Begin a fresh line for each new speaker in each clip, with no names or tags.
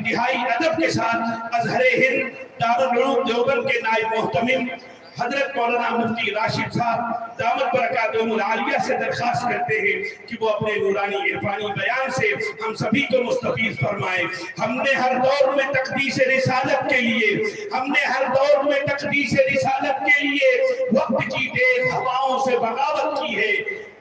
انتہائی ادب کے ساتھ ازہر ہند دارالعلوم دیوبند کے نائب محتمم حضرت مولانا مفتی راشد صاحب دامت برکاتہم العالیہ سے درخواست کرتے ہیں کہ وہ اپنے نورانی عرفانی بیان سے ہم سبھی کو مستفیض فرمائیں۔ ہم نے ہر دور میں تقدیس رسالت کے لیے وقت کی تیز ہواؤں سے بغاوت کی ہے،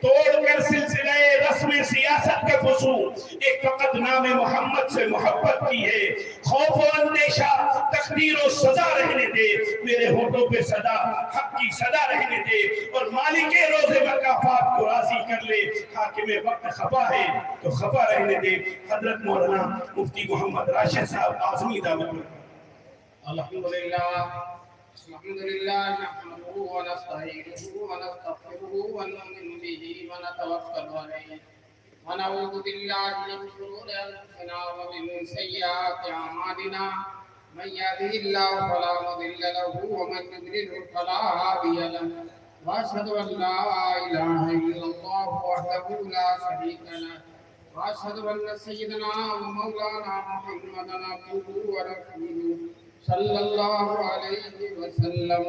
توڑ کر سلسلہ رسم سیاست کے فصول ایک فقط نام محمد سے محبت کی ہے۔ خوف و اندیشہ تقدیر و سزا رہنے دے، میرے ہونٹوں پہ صدا حق کی صدا رہنے دے، اور مالک روز مکافات کو راضی کر لے۔ حاکم وقت خفا ہے تو خفا رہنے دے۔ حضرت مولانا مفتی محمد راشد صاحب اعظمی دعوت میں۔
الحمدللہ نحمده ونستعینه ونستغفره ونؤمن به ونتوکل علیہ ونعوذ باللہ من شرور انفسنا ومن سیئات اعمالنا من يهده الله فلا مضل له ومن يضلل فلا هادي له واشهد ان لا اله الا الله وحده لا شريك له واشهد ان سيدنا ومولانا محمدا عبده ورسوله صلى الله عليه وسلم۔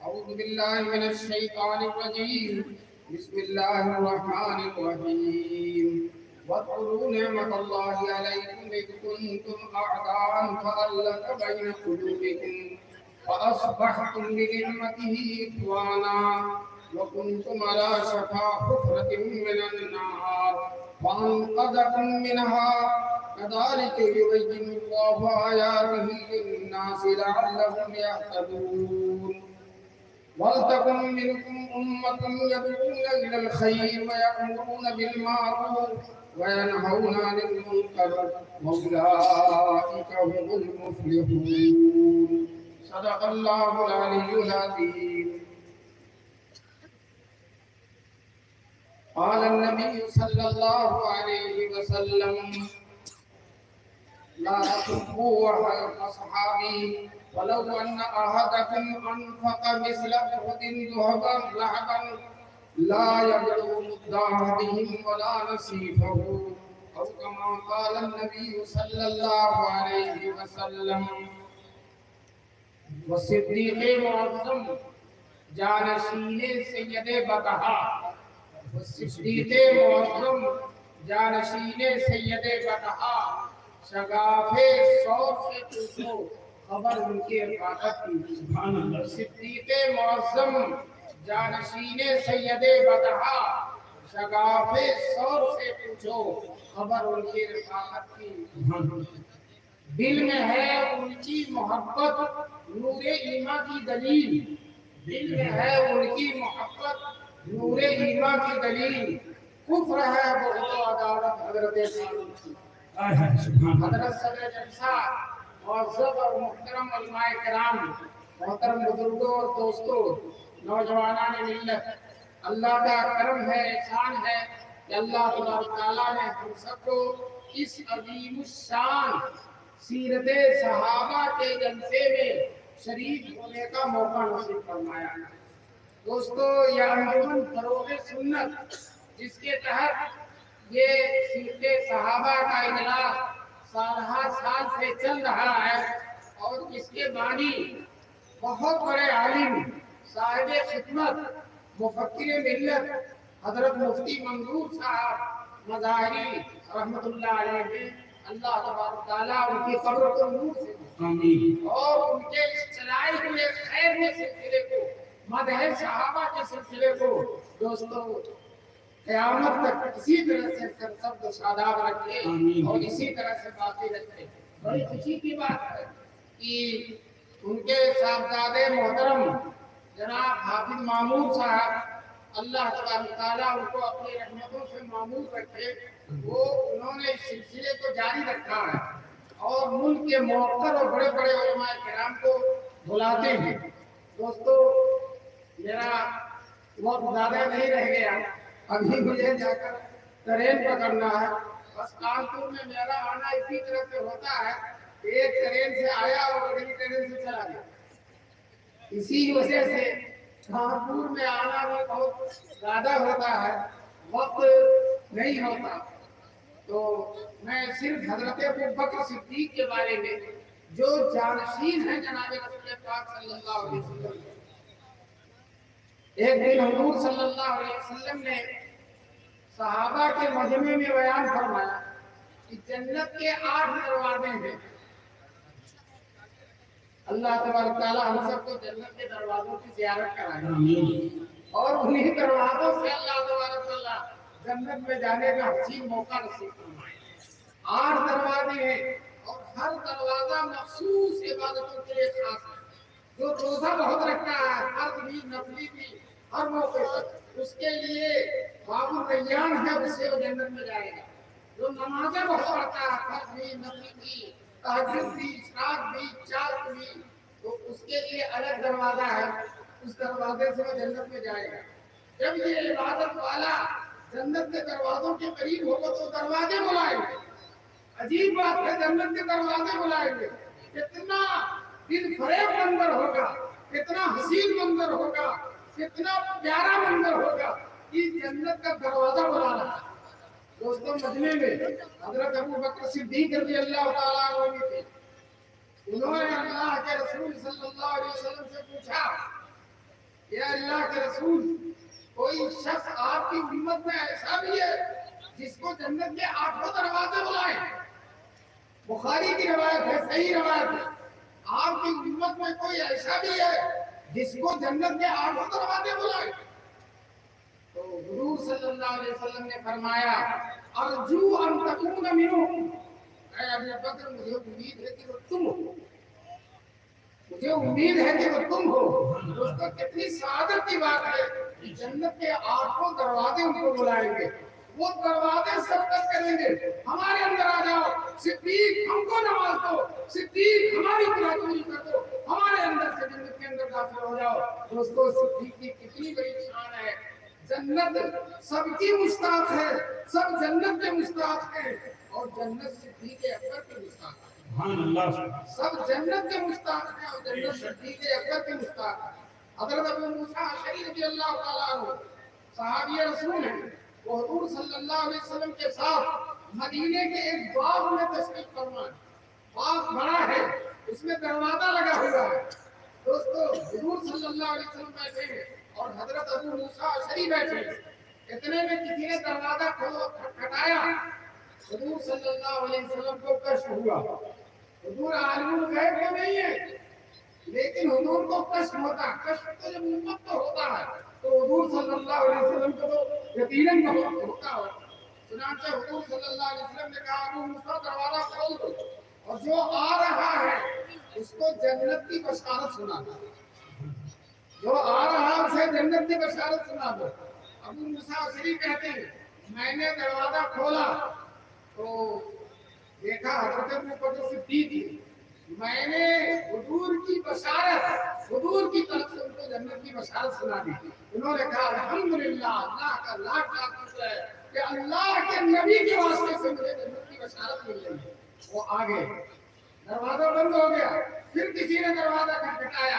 اعوذ بالله من الشيطان الرجيم، بسم الله الرحمن الرحيم۔ واذكروا نعمة الله عليكم إذ كنتم أعداء فألف بين قلوبكم فأصبحتم بنعمته إخوانا وكنتم على شفا حفرة من النار فأنقذكم منها كذلك يبين الله آياته للناس لعلهم يهتدون۔ ولتكن منكم أمة يدعون إلى الخير ويأمرون بالمعروف وينهون عن المنكر وأولئك هم المفلحون۔ صدق الله العلي العظيم۔ قال النبي صلى الله عليه وسلم: لا تسبوا أصحابي ولو أن أحدكم أنفق مثل أحد ذهبا لا يبلغ مد أحدهم ولا نصيفه، أو كما قال النبي صلى الله عليه وسلم۔ والصدیق معظم جانشین سید بطحا، والصدیق معظم جانشین سید بطحا، شگاف سور سے پوچھو خبر ان کے رفاقت کی۔ سبحان اللہ۔ صدیق معظم جانشین سید بطحا، شگاف سور سے پوچھو خبر ان کے رفاقت کی۔ دل میں ہے ان کی محبت نور ایمان کی دلیل، دل میں ہے ان کی محبت نور ایمان کی دلیل۔ کفر ہے بغض و عداوت حضرت فاروق کی۔ حضرت صدر جلسہ معزز اور محترم علماء کرام، محترم بزرگوں اور دوستوں، نوجوانان ملت، اللہ کا کرم ہے، احسان ہے کہ اللہ تبارک تعالیٰ نے ہم سب کو اس عظیم الشان سیرت صحابہ کے جلسے میں شریک ہونے کا موقع نصیب فرمایا۔ دوستو، یہ انجمن فروغ سنت جس کے تحت یہ سیرت صحابہ کا اجلاس سالہ سال سے چل رہا ہے، اور اس کے بانی بہت بڑے عالم، صاحب خدمت، مفکر ملت حضرت مفتی منظور صاحب مظاہری رحمت اللہ علیہ، اللہ تبارک تعالیٰ ان کی قبر کو نور سے آمین، اور ان کے اس چلائے ہوئے خیر میں سلسلے کو، مدح صحابہ کے سلسلے کو دوستو قیامت تک اسی طرح سے سرسبز و شاداب رکھے اور اسی طرح سے باقی رکھے۔ بڑی خوشی کی بات ہے کہ ان کے صاحبزادے محترم جناب حافظ مامور صاحب، اللہ تبارک تعالیٰ ان کو اپنی رحمتوں سے معمور رکھے، وہ انہوں نے اس سلسلے کو جاری رکھا ہے اور ملک کے موقر اور بڑے بڑے علماء کرام کو بلاتے ہیں۔ دوستو، میرا وقت زیادہ نہیں رہ گیا، ابھی مجھے جا کر ٹرین پکڑنا ہے۔ بس کانپور میں میرا آنا اسی طرح سے ہوتا ہے کہ ایک ٹرین سے آیا اور اگلی ٹرین سے چلا گیا، اسی وجہ سے کانپور میں آنا بھی بہت زیادہ ہوتا ہے، وقت نہیں ہوتا۔ تو میں صرف حضرت ابوبکر صدیق کے بارے میں جو جانشین ہیں جناب رسول پاک صلی اللہ علیہ وسلم، ایک دن حضور صلی اللہ علیہ وسلم نے صحابہ کے مجمع میں بیان فرمایا کہ جنت کے 8 دروازے ہیں۔ اللہ تبارک تعالیٰ ہم سب کو جنت کے دروازوں کی زیارت کرائے اور انہی دروازوں سے اللہ تبارک تعالیٰ جنت میں جانے کا حسین موقع نصیب فرمائے۔ 8 دروازے ہیں اور ہر دروازہ مخصوص عبادتوں کے لیے خاص ہے۔ جو روزہ بہت رکھتا ہے، فرض بھی نفلی بھی، ہر موقع پر اس کے لیے باب الریان ہے، اس سے وہ جنت میں جائے گا۔ جو نمازیں بہت پڑھتا ہے، فرض بھی نفلی بھی، تہجد بھی، اشراق بھی، چار بھی، تو اس کے لیے الگ دروازہ ہے، اس دروازے سے وہ جنت میں جائے گا۔ جب یہ عبادت والا جنت کے دروازوں کے قریب ہوگا تو دروازے بلائیں گے۔ عجیب بات ہے، جنت کے دروازے بلائیں گے۔ کتنا دل فریب منظر ہوگا، کتنا حسین منظر ہوگا، کتنا پیارا منظر ہوگا کہ جنت کا دروازہ بلا رہا ہے۔ دوستوں، مجمع میں حضرت ابوبکر صدیق رضی اللہ تعالیٰ عنہ تھے۔ انہوں نے اللہ کے رسول صلی اللہ علیہ وسلم سے پوچھا، یا اللہ کے رسول، کوئی شخص آپ کی امت میں ایسا بھی ہے جس کو جنت کے 8 دروازے بلائیں؟ بخاری کی روایت ہے، صحیح روایت ہے۔ آپ کی امت میں کوئی ایسا بھی ہے جس کو جنت کے 8 دروازے بلائیں؟ تو حضور صلی اللہ علیہ وسلم نے فرمایا، ارجو ان تکون منہم، اے ابو بکر مجھے امید ہے کہ وہ تم ہو، مجھے امید ہے کہ وہ تم ہو۔ دوستو، کتنی سعادت کی بات ہے کہ جنت کے 8 دروازے ان کو بلائیں گے، وہ دروازے سب تک کریں گے، ہمارے اندر آ جاؤ صدیق، ہم کو نواز دو، صدیق ہماری پوری کر دو، ہمارے اندر سے جنت کے اندر داخل ہو جاؤ۔ دوستو، صدیق کی کتنی بڑی شان ہے۔ جنت سب کی مشتاق ہے، سب جنت کے مشتاق ہیں، اور جنت صدیق اکبر کے مشتاق ہے۔ سبحان اللہ، سب جنت کے مشتاق ہیں اور جنت صدیق اکبر کے مشتاق ہیں۔ حضرت ابو موسیٰ اشعری رضی اللہ تعالیٰ عنہ صحابی رسول ہیں، وہ حضور صلی اللہ علیہ وسلم کے ساتھ مدینے کے ایک باغ میں تشریف فرما۔ باغ بڑا ہے، اس میں دروازہ لگا ہوا ہے۔ دوستو، حضور صلی اللہ علیہ وسلم بیٹھے ہیں اور حضرت ابو موسیٰ اشعری بیٹھے ہیں۔ اتنے میں کسی نے دروازہ کھٹکھٹایا، حضور صلی اللہ علیہ وسلم کو کشف ہوا۔ حضور عالم الغیب تو نہیں ہے، لیکن حضور کو کشف ہوتا ہے۔ کشف تو جب امت کو ہوتا ہے تو حضور صلی اللہ علیہ وسلم کو تو یقیناً ہوتا ہے۔ چنانچہ حضور صلی اللہ علیہ وسلم نے کہا، ابو موسیٰ دروازہ کھول دو اور جو آ رہا ہے اس کو جنت کی بشارت سنا دو، جو آ رہا ہے اسے جنت کی بشارت سنا دو۔ ابو موسیٰ اشعری کہتے ہیں، میں نے دروازہ کھولا تو دیکھا حضرت ابوبکر صدیق، میں نے حضور کی بشارت، حضور کی طرف سے ان کو جنت کی بشارت سنا دی۔ انہوں نے کہا، الحمدللہ، اللہ کا لاکھ لاکھ شکر ہے کہ اللہ کے نبی کے واسطے سے مجھے جنت کی بشارت مل رہی ہے۔ وہ آگے، دروازہ بند ہو گیا، پھر کسی نے دروازہ کھٹکھٹایا۔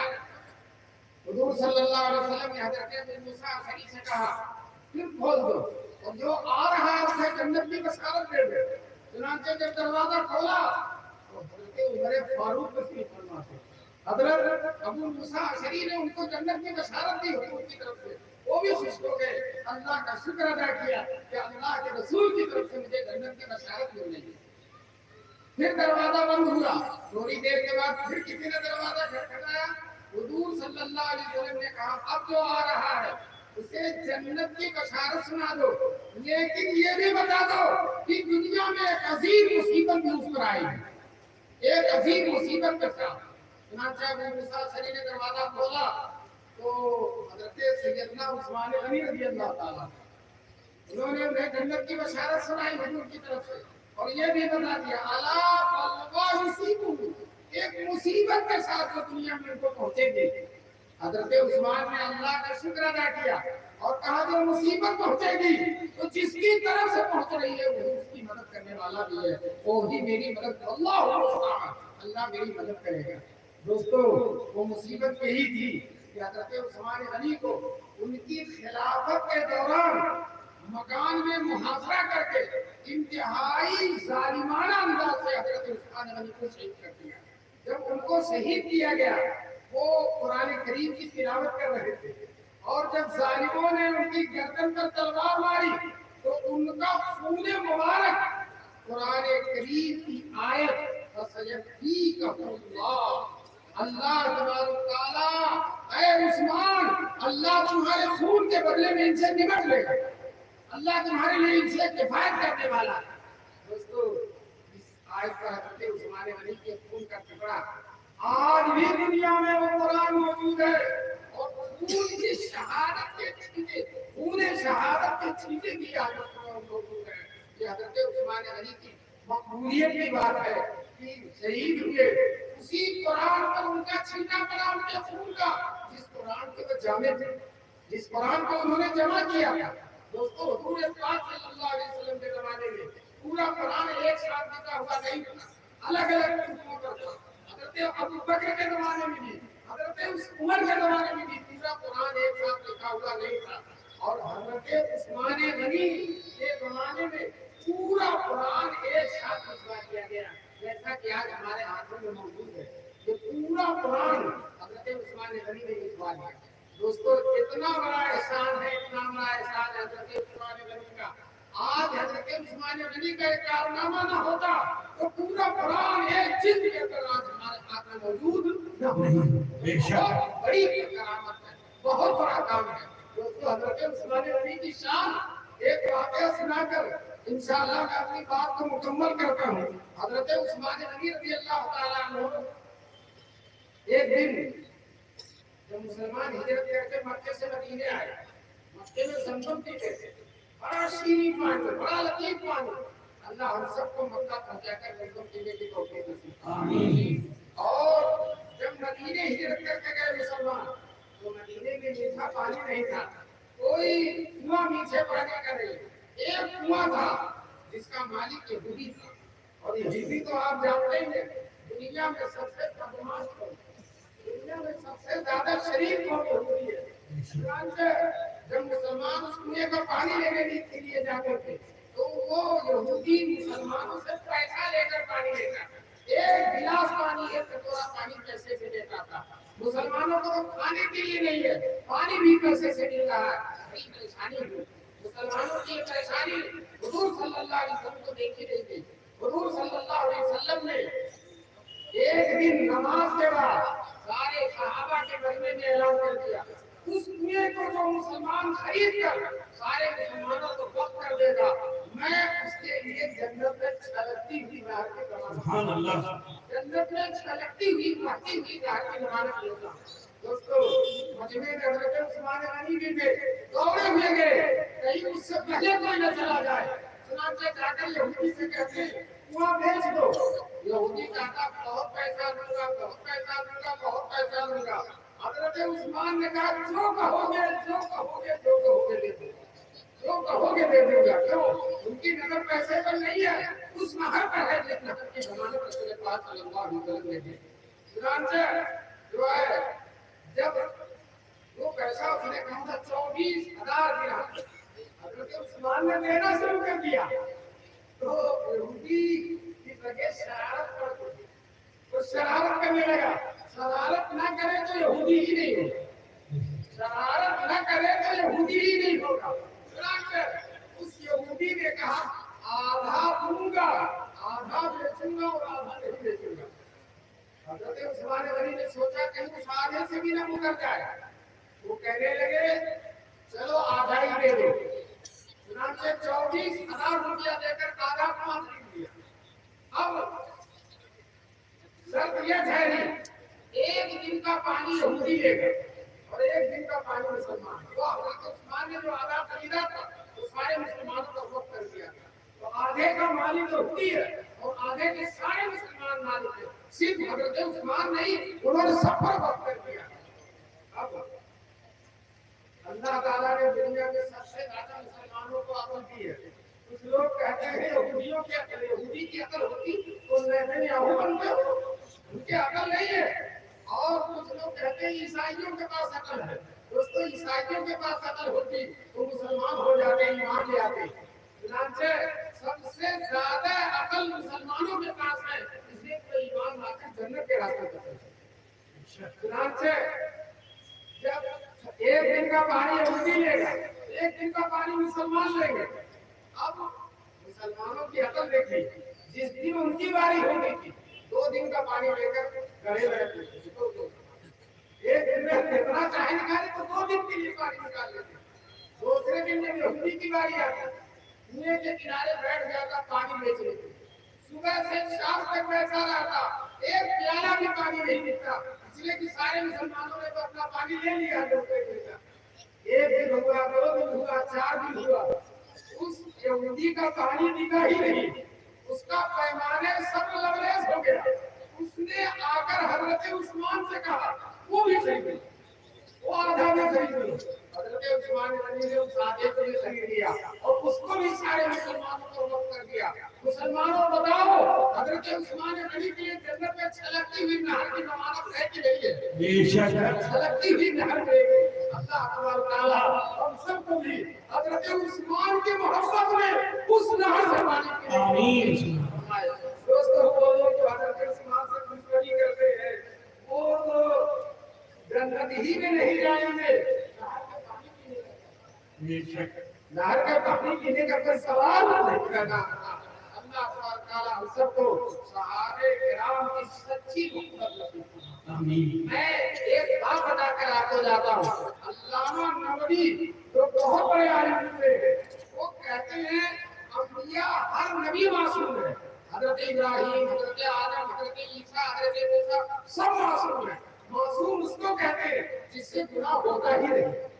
حضور صلی اللہ علیہ وسلم نے حضرت ابو موسیٰ اشعری سے کہا، پھر کھول دو اور جو آ رہا ہے اسے جنت کی بشارت دے دو۔ چنانچہ جب دروازہ کھولا تو حضرت عمر فاروق تشریف فرما تھے۔ حضرت ابو موسیٰ اشعری نے ان کو جنت کی بشارت دی حضور کی طرف سے، وہ بھی خوش ہو گئے، اللہ کا شکر ادا کیا کہ اللہ کے رسول کی طرف سے مجھے جنت کی بشارت مل رہی ہے۔ پھر دروازہ بند ہوا، تھوڑی دیر کے بعد پھر کسی نے دروازہ کھٹکھٹایا۔ حضور صلی اللہ علیہ وسلم نے کہا، اب جو آ رہا ہے اسے جنت کی بشارت سنا دو، لیکن یہ بھی بتا دو کہ دنیا میں ایک عظیم مصیبت بھی اس پر آئی ہے، ایک عظیم مصیبت کے ساتھ۔ چنانچہ ابو موسیٰ اشعری نے دروازہ کھولا تو حضرت سیدنا عثمان غنی رضی اللہ تعالیٰ، انہوں نے انہیں جنت کی بشارت سنائی حضور کی طرف سے، اور یہ بھی بتا دیا، الا بلغ یصیبہ، ایک مصیبت کے ساتھ جو دنیا میں ان کو پہنچے گی۔ حضرت عثمان نے اللہ کا شکر ادا کیا اور کہا، جو مصیبت پہنچے گی تو جس کی طرف سے پہنچ رہی ہے وہ اس کی مدد کرنے والا بھی ہے، وہی میری مدد، اللہ اللہ میری مدد کرے گا۔ دوستو، وہ مصیبت یہی تھی کہ حضرت عثمان غنی کو ان کی خلافت کے دوران مکان میں محاصرہ کر کے انتہائی ظالمانہ انداز سے حضرت عثمان غنی کو شہید کر دیا۔ جب ان کو شہید کیا گیا وہ قرآن کریم کی تلاوت کر رہے تھے اور جب ظالموں نے ان کی گردن پر تلوار ماری تو ان کا خون مبارک قرآن کریم کی آیت فَسَيَكْفِيكَهُ اللَّهُ، اللہ تبارک و تعالیٰ اے عثمان اللہ تمہارے خون کے بدلے میں ان سے نمٹ لے گا، اللہ تمہارے لیے ان سے کفایت کرنے والا ہے۔ دوستو اس آیت پر حضرت عثمان غنی کے خون کا ٹکڑا آج بھی دنیا میں وہ قرآن موجود ہے اور خون کی شہادت کے چھینٹے، خون شہادت کے چھینٹے بھی آج موجود ہے۔ یہ حضرت عثمان غنی کی مقبولیت کی بات ہے کہ شہید ہوئے اسی قرآن پر ان کا چھینٹا پڑا ان کے خون کا، جس قرآن کے وہ جامع تھے، جس قرآن کو انہوں نے جمع کیا تھا۔ دوستو حضور پاک صلی اللہ علیہ وسلم کے زمانے میں پورا قرآن ایک ساتھ لکھا ہوا نہیں تھا، الگ الگ ٹکڑوں پر تھا۔ حضرت ابو بکر کے زمانے میں بھی، حضرت عمر کے زمانے میں بھی پورا قرآن ایک ساتھ لکھا ہوا نہیں تھا، اور حضرت عثمان غنی کے زمانے میں پورا قرآن ایک ساتھ لکھوا دیا گیا، جیسا کہ آج ہمارے ہاتھوں میں موجود ہے۔ یہ پورا قرآن حضرت عثمان غنی نے لکھوا دیا۔ دوستو اتنا بڑا احسان ہے، اتنا بڑا احسان ہے حضرت عثمان غنی کا۔ آج حضرت عثمان غنی کا ایک کارنامہ نہ ہوتا تو پورا قرآن ایک جلد کے اندر آج ہمارے ہاتھ میں موجود نہ ہوتا۔ بہت بڑی کرامت ہے، بہت بڑا کام ہے۔ دوستو حضرت عثمان غنی کی شان ایک واقعہ سنا کر انشاءاللہ میں اپنی بات کو مکمل کرتا ہوں۔ حضرت عثمان غنی رضی اللہ تعالیٰ عنہ ایک دن جب مسلمان ہجرت کر کے مکے سے مدینے آئے، مکے میں زمزم پیتے تھے، بڑا شیریں پانی، بڑا لطیف پانی۔ اللہ ہم سب کو مکہ پہنچا کر زمزم پینے کی توفیق نصیب فرمائے۔ آمین۔ اور جب مدینے ہجرت کر کے گئے مسلمان تو مدینے میں میٹھا پانی نہیں تھا، کوئی کنواں میٹھے پانی کا نہیں، ایک کنواں تھا جس کا مالک یہودی تھا، اور یہودی تو آپ جانتے ہیں دنیا میں سب سے بدماش قوم، دنیا میں سب سے زیادہ شریف قوم یہودی ہے۔ چنانچہ جب مسلمان اس کنویں کا پانی لینے کے لیے جاتے تھے تو وہ یہودی مسلمانوں سے پیسہ لے کر پانی لیتا، ایک گلاس پانی، ایک کٹورا پانی پیسے سے دیتا تھا۔ مسلمانوں کو تو کھانے کے لیے نہیں ہے، پانی بھی پیسے سے مل رہا ہے، بڑی پریشانی ہوئی۔ مسلمانوں کی پریشانی حضور صلی اللہ علیہ وسلم کو دیکھی نہیں گئی۔ حضور صلی اللہ علیہ وسلم نے ایک دن نماز کے بعد سارے صحابہ کے بارے میں اعلان کر دیا، اس کنویں کو جو مسلمان خرید کر سارے مسلمانوں کو وقف کر دے گا، میں اس کے لیے جنت میں چھلکتی ہوئی نہر کی ضمانت، جنت میں چھلکتی ہوئی بہتی ہوئی نہر کی ضمانت لیتا ہوں۔ دوستو مجمع میں حضرت عثمان غنی بھی تھے، دوڑے ہوئے گئے کہیں اس سے پہلے کوئی نہ چلا جائے۔ چنانچہ جا کر یہودی سے کہتے ہیں کنواں بیچ دو۔ یہودی کہتا بہت پیسہ دوں گا، بہت پیسہ دوں گا، بہت پیسہ دوں گا۔ حضرت عثمان نے کہا جو کہو گے، جو کہو گے، جو کہو گے دے دوں گا، جو کہو گے دے دوں گا۔ کیوں؟ ان کی نظر پیسے پر نہیں ہے، اس مہر پر ہے جس نظر کی ضمانت رسول پاک صلی اللہ علیہ وسلم نے دی۔ چنانچہ جو ہے جب وہ پیسہ اس نے کہا تھا 24,000 درہم، حضرت عثمان نے دینا شروع کر دیا تو یہودی کی جگہ شرارت پڑ گئی، وہ شرارت کرنے لگا۔ شرارت نہ کرے تو یہودی ہی نہیں ہوگا، شرارت نہ کرے تو یہودی ہی نہیں ہوگا۔ چنانچہ اس یہودی نے کہا آدھا دوں گا، آدھا بیچوں گا اور آدھا نہیں بیچوں گا۔ حضرت عثمان غنی نے سوچا کہیں اس آدھے سے بھی نہ مکر جائے، وہ کہنے لگے چلو آدھا ہی دے دو۔ چنانچہ 24,000 روپیہ دے کر آدھا پانچ خرید لیا۔ اب شرط یہ ٹھہری ایک دن کا پانی یہودی لے گا اور ایک دن کا پانی مسلمان۔ تو حضرت عثمان نے جو آدھا خریدا تھا وہ سارے مسلمانوں کا وقف کر دیا تھا، تو آدھے کا مالک یہودی ہے اور آدھے کے سارے مسلمان مالک ہیں۔ صرف حضرت عثمان نہیں، انہوں نے سب پر وقف کر دیا۔ اب اللہ تعالیٰ نے دنیا میں سب سے زیادہ مسلمانوں کو عقل دی ہے۔ کچھ لوگ کہتے ہیں یہودیوں کی عقل، یہودی کی عقل ہوتی تو نیتنیاہو بنتے ہو، ان کی عقل نہیں ہے۔ اور کچھ لوگ کہتے ہیں عیسائیوں کے پاس عقل ہے، دوستو عیسائیوں کے پاس عقل ہوتی تو مسلمان ہو جاتے ایمان لے آتے چنانچہ سب سے زیادہ عقل مسلمانوں کے پاس ہے اس لیے تو ایمان لا کر جنت کے راستے پر چنانچہ جب ایک دن کا پانی یہودی لے گا ایک دن کا پانی مسلمان لیں گے اب مسلمانوں کی عقل دیکھیے جس دن ان کی باری ہوگی تھی 2 دن کا پانی لے کر گھڑے رہتے ایک دن میں کتنا چاہے نکالے تو 2 دن کے لیے پانی نکال لیتے دوسرے دن جب یہودی کی باری آتی کنویں کے کنارے بیٹھ گیا تھا پانی بیچ لیتے صبح سے شام تک بیٹھا رہا تھا ایک پیالہ بھی پانی نہیں ملتا اس لیے کہ سارے مسلمانوں نے تو اپنا پانی لے لیا دوسرے دن کا ایک دن ہوا 2 دن ہوا 4 دن ہوا اس یہودی کا پانی نکا ہی نہیں اس کا پیمانے سب لبریز ہو گیا اس نے آ کر حضرت عثمان سے کہا وہ بھی خرید لیا وہ آدھا بھی خرید لیا حضرت عثمان نے اس آدھے کو بھی خرید لیا اور اس کو بھی سارے مسلمانوں کو وقت کر دیا مسلمانوں بتاؤ حضرت عثمان غنی کے لیے جنت میں چھلکتی ہوئی نہر کی ضمانت ہے کہ نہیں ہے بے شک چھلکتی ہوئی نہر ہے اللہ تبارک تعالی ہم سب کو بھی حضرت عثمان کی محبت میں اس نہر سے پانی پینے آمین دوستو وہ لوگ جو حضرت عثمان سے دشمنی کرتے ہیں وہ تو جنت ہی میں نہیں جائیں گے نہر کا پانی پینے کا کوئی سوال نہیں کرنا اللہ تعالی ہم سب کو صحابہ کرام کی سچی محبت نصیب آمین میں ایک بات بتا کر آپ کو جاتا ہوں علامہ نووی جو بہت بڑے عالم تھے وہ کہتے ہیں انبیاء ہر نبی معصوم ہے حضرت ابراہیم حضرت آدم حضرت عیسیٰ حضرت موسیٰ سب معصوم ہیں معصوم اس کو کہتے ہیں جس سے گناہ ہوتا ہی نہیں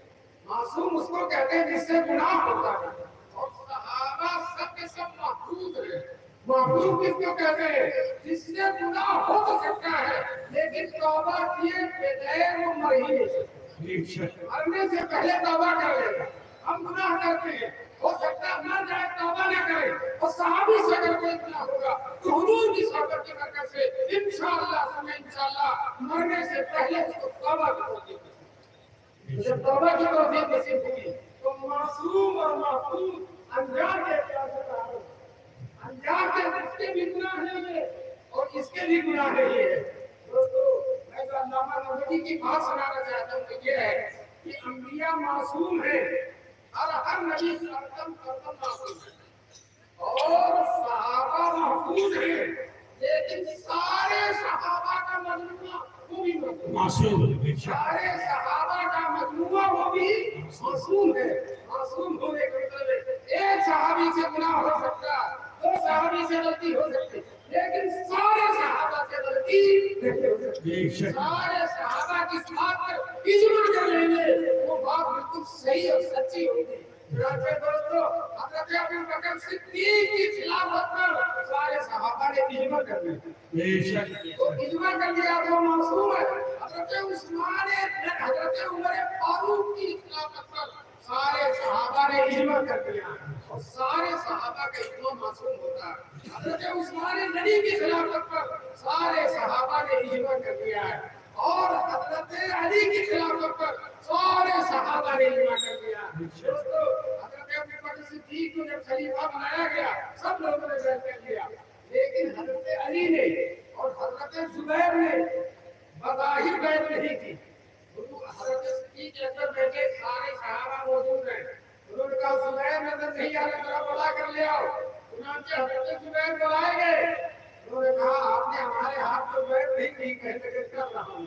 معصوم اس کو کہتے ہیں جس سے گناہ ہوتا ہے اور صحابہ سب کے سب محفوظ ہیں محفوظ کس کو کہتے ہیں جس سے گناہ ہو تو سکتا ہے لیکن توبہ کیے بغیر وہ مر ہی نہیں سکتا مرنے سے پہلے توبہ کر لے گا ہم گناہ کرتے ہیں ہو سکتا ہے مر جائے توبہ نہ کرے اور صحابی سے اگر کوئی گناہ ہوگا تو حضور کی صحبت کی برکت سے انشاءاللہ مرنے سے پہلے اس کو توبہ کی توفیق جب توبہ کی توفیق نصیب ہوئی تو معصوم اور محفوظ انجام کے اختیار انجام کے اس کے بھی گناہ نہیں ہے اور اس کے بھی گناہ نہیں ہے دوستو میں جو علامہ نووی کی بات سنانا چاہتا ہوں کہ یہ ہے کہ انبیاء معصوم ہیں ہر نبی قدم معصوم ہے اور صحابہ محفوظ ہیں لیکن سارے صحابہ کا مجموعہ وہ بھی معصوم ہے سارے صحابہ کا مجموعہ وہ بھی معصوم ہے معصوم ہونے کا مطلب ہے ایک صحابی سے گناہ ہو سکتا ہے 2 صحابی سے غلطی ہو سکتی لیکن سارے صحابہ سے غلطی نہیں ہو سکتی سارے صحابہ کی بات پر اجماع کر لیں گے وہ بات بالکل صحیح اور سچی ہوگی چنانچہ دوستو حضرت ابو بکر صدیق کی خلافت پر سارے صحابہ نے اجماع کر لیا تو اجماع کر لیا وہ معصوم ہے حضرت عثمان حضرت عمر فاروق کی خلافت پر سارے صحابہ نے اجماع کر لیا اور سارے صحابہ کا اجماع معصوم ہوتا ہے حضرت عثمان غنی کی خلافت پر سارے صحابہ نے اجماع کر لیا ہے اور حضرت علی کی خلافت پر سارے صحابہ نے اجماع کر لیا دوستو حضرت ابو بکر صدیق کو جب خلیفہ بنایا گیا سب لوگوں نے بیعت کر لیا لیکن حضرت علی نے اور حضرت زبیر نے بظاہر بیعت نہیں کی حضرت صدیق کے اندر بیٹھے سارے صحابہ موجود ہیں انہوں نے کہا زبیر نظر نہیں آ رہا ذرا بلا کر لے آؤ چنانچہ حضرت زبیر بلائے گئے انہوں نے کہا آپ نے ہمارے ہاتھ میں بیعت نہیں کی کہنے لگے کر رہا ہوں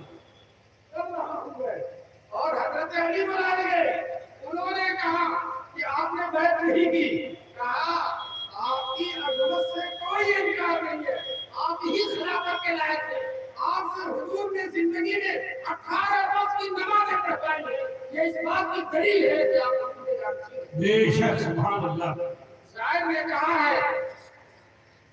اور حضرت علی بلائے گئے انہوں نے کہا کہ آپ نے بیعت نہیں کی کہا آپ کی عظمت سے کوئی انکار نہیں ہے آپ ہی خلافت کے لائق ہیں آپ سے حضور نے زندگی میں 18 وقت کی نمازیں پڑھائی ہیں یہ اس بات کی دلیل ہے کہ آپ اپنے جانتے ہیں بے شک سبحان اللہ شاعر نے کہا ہے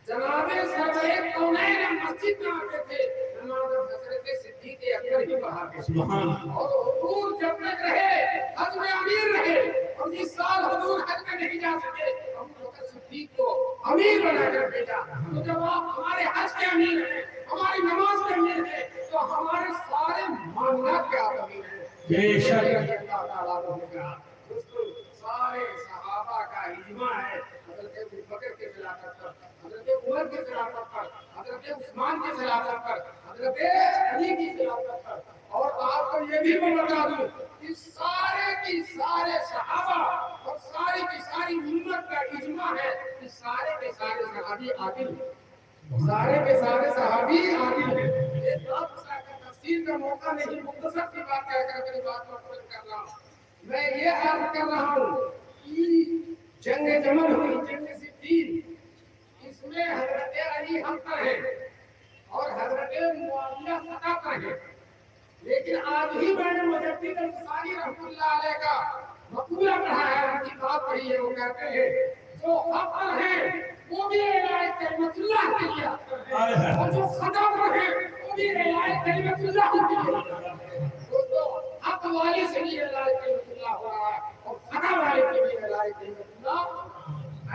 جناب سرور کونین مسجد میں آتے تھے نماز حضرت صدیق اکبر ہی پڑھا کے سبحان اللہ اور حضور جب تک رہے حج میں امیر رہے اور اس سال حضور حج میں نہیں جا سکے ہم بکر صدیق کو امیر بنا کر بھیجا تو جب آپ ہمارے حج کے امیر ہیں ہماری نماز کے امیر ہیں تو ہمارے سارے معاملات کے آپ امیر ہیں بے شک حضرت علی کی خلافت پر. اور آپ کو یہ بھی میں بتا دوں کہ سارے کی سارے صحابہ اور ساری کی ساری امت کا اجماع ہے کہ سارے کے سارے صحابی عادل ہیں. سارے کے سارے صحابی عادل ہیں. ایک بات تفسیر کا موقع نہیں، مختصر سی بات کہہ کر اپنی بات کو ختم کر رہا ہوں. میں یہ عرض کر رہا ہوں کہ جنگ جمل ہوئی، جنگ صفین، اس میں حضرت علی حق پر ہے اور حضرت معاویہ خطا پر ہے. لیکن آج ہی میں نے مجدد انصاری رحمۃ اللہ علیہ کا مقولہ پڑھا ہے، ان کی بات پڑھی ہے. وہ کہتے ہیں جو حق پر ہے وہ بھی اعلان کلمت اللہ کے لیے حق پر ہے، اور جو خطا پر ہے وہ بھی اعلان کلمت اللہ کے لیے حق پر ہے. دوستو حق والے سے بھی اعلان کلمت اللہ ہو رہا ہے اور خطا والے سے بھی اعلان کلمت اللہ.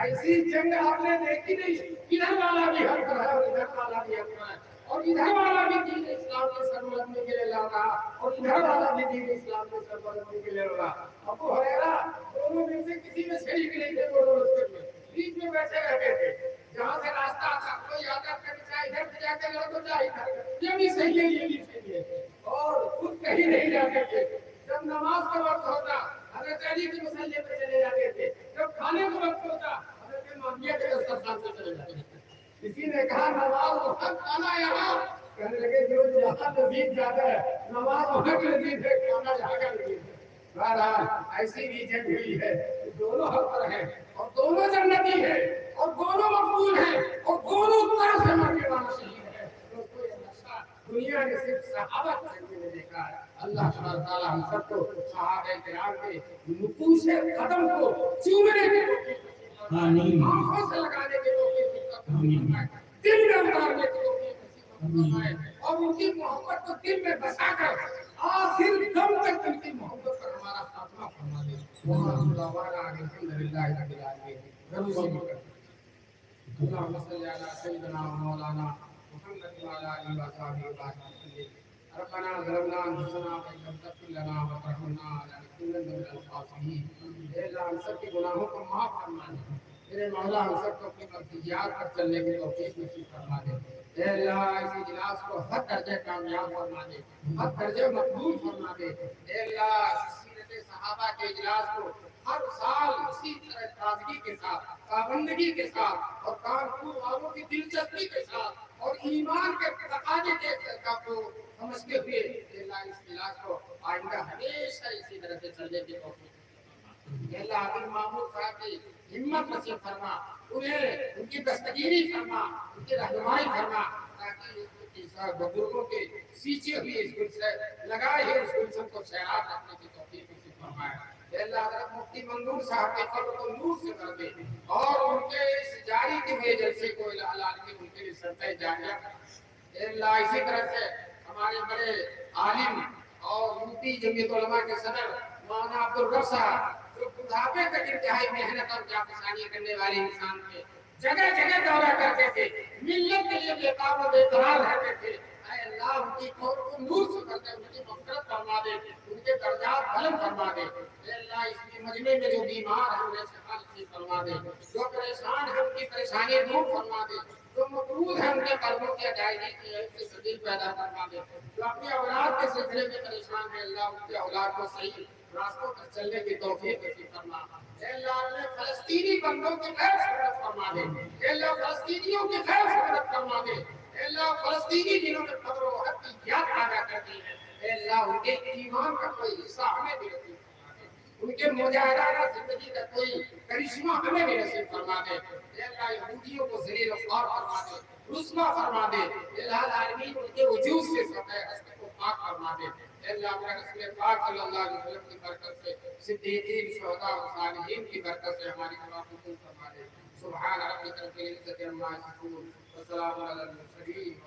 ایسی جنگ آپ نے دیکھی نہیں، ادھر والا بھی حق پر ہے اور ادھر والا بھی حق پر ہے، اور ادھر والا بھی دین اسلام کے سربلندی کے لیے لڑ رہا اور ادھر والا بھی دین اسلام کے سربلندی کے لیے لڑ رہا. ابو ہریرہ دونوں میں سے کسی میں شریک نہیں تھے، دونوں رستے میں بیچ میں بیٹھے رہتے تھے. جہاں سے راستہ آتا کوئی آتا کبھی چاہے ادھر سے جا کے لڑ تو چاہے ادھر، یہ بھی صحیح ہے یہ بھی صحیح ہے. اور خود کہیں نہیں جاتے تھے. جب نماز کا وقت ہوتا حضرت علی کے مصلی پہ چلے جاتے تھے، جب کھانے کا وقت ہوتا حضرت معاویہ کے دسترخوان پہ چلے جاتے تھے. کسی نے کہا نماز وقت کھانا یہاں، کہنے لگے جو جہاں نزدیک جاتا ہے نماز وہاں کے نزدیک ہے، کھانا یہاں کا نزدیک ہے. بہرحال ایسی بھی جنگ ہوئی ہے کہ دونوں حق پر ہیں اور دونوں جنتی ہیں اور دونوں مقبول ہیں اور دونوں طرف سے مرنے والا شہید ہے. دوستو یہ نقشہ دنیا نے صرف صحابہ کی زندگی میں دیکھا ہے. اللہ سبحانہ تعالیٰ ہم سب کو صحابہ کرام کے نقوش قدم کو چومنے کی توفیق نصیب فرمائے، آنکھوں سے لگانے کی توفیق نصیب فرمائے، دل میں اتارنے کی توفیق نصیب فرمائے، اور ان کی محبت کو دل میں بسا کر آخر دم تک ان کی محبت پر ہمارا خاتمہ فرما دے. وآخر دعوانا ان الحمدللہ رب العالمین. ضرور سے اللهم صل على سيدنا ومولانا محمد وعلى اله وصحبه وسلم. ربنا ظلمنا انفسنا وان لم تغفر لنا وترحمنا لنكونن من الخاسرين. اے اللہ ہم سب کے گناہوں کو معاف فرما دے. میرے مولا ہم سب کو اپنی مرضیات پر چلنے کی توفیق نصیب فرما دے. اے اللہ اس اجلاس کو ہر درجے کامیاب فرما دے، ہر درجے مقبول فرما دے. اے اللہ سیرت صحابہ کے اجلاس کو ہر سال اسی طرح تازگی کے ساتھ، پابندگی کے ساتھ اور کانپور والوں کی دلچسپی کے ساتھ اور ایمان کے تقاضے کے کو سمجھتے ہوئے اے اللہ اس اجلاس کو آئندہ ہمیشہ اسی طرح سے چلنے کی توفیق. اے اللہ عبد محمود صاحب کی ہمت نصیب فرما، انہیں ان کی دستگیری فرما، ان کی رہنمائی فرما، تاکہ بزرگوں کے سیچے ہوئے اس گلشن لگائے ہوئے اس گلشن کو سیراب رکھنے کی توفیق نصیب فرمائے. اے اللہ حضرت مفتی منظور صاحب کے قبر کو نور سے بھر دے اور ان کے اس جاری کے ہوئے جلسے کو الہ العالمین ان کے لیے صدقہ جاریہ کرے. اے اللہ اسی طرح سے ہمارے بڑے عالم اور مفتی جمعیت علماء کے صدر مولانا عبدالرب صاحب جو بڑھاپے تک انتہائی محنت اور جانفشانی کرنے والے انسان تھے، جگہ جگہ دورہ کرتے تھے، ملت کے لیے بے قاب و بے قرار رہتے تھے. اے اللہ ان کی قبر کو نور سے بھر دے، ان کی مغفرت فرما دے، ان کے درجات بلند فرما دے. اے اللہ اس مجمع میں جو بیمار ہیں انہیں شفا نصیب فرما دے، جو پریشان ہیں ان کی پریشانی دور فرما دے، جو مقروض ہیں ان کے قرضوں کی ادائیگی کی ایسی سبیل پیدا فرما دے، جو اپنی اولاد کے سلسلے میں پریشان ہیں اللہ ان کی اولاد کو صحیح راستوں پر چلنے کی توفیق نصیب فرما. اے اللہ اپنے فلسطینی بندوں کی خیر سعادت فرما دے. اے اللہ فلسطینیوں کی خیر سعادت فرما دے. اے اللہ فلسطینی جنہوں نے قدر و حق کی یاد تازہ کر دی ہے، اے اللہ ان کے ایمان کا کوئی حصہ ہمیں بھی نصیب فرما دے، ان کے مجاہدانہ زندگی کا کوئی کرشمہ ہمیں بھی نصیب فرما دے. اے اللہ یہودیوں کو ذلیل و خوار فرما دے، رسوا فرما دے. اے اللہ العالمین ان کے وجود سے سطح ہستی کو پاک فرما دے. اے اللہ اپنے رسول پاک صلی اللہ علیہ وسلم کی برکت سے صدیقین، شہداء و صالحین کی برکت سے ہماری دعا قبول فرما دے. سبحان ربک رب العزة عما یصفون وسلام علی المرسلین.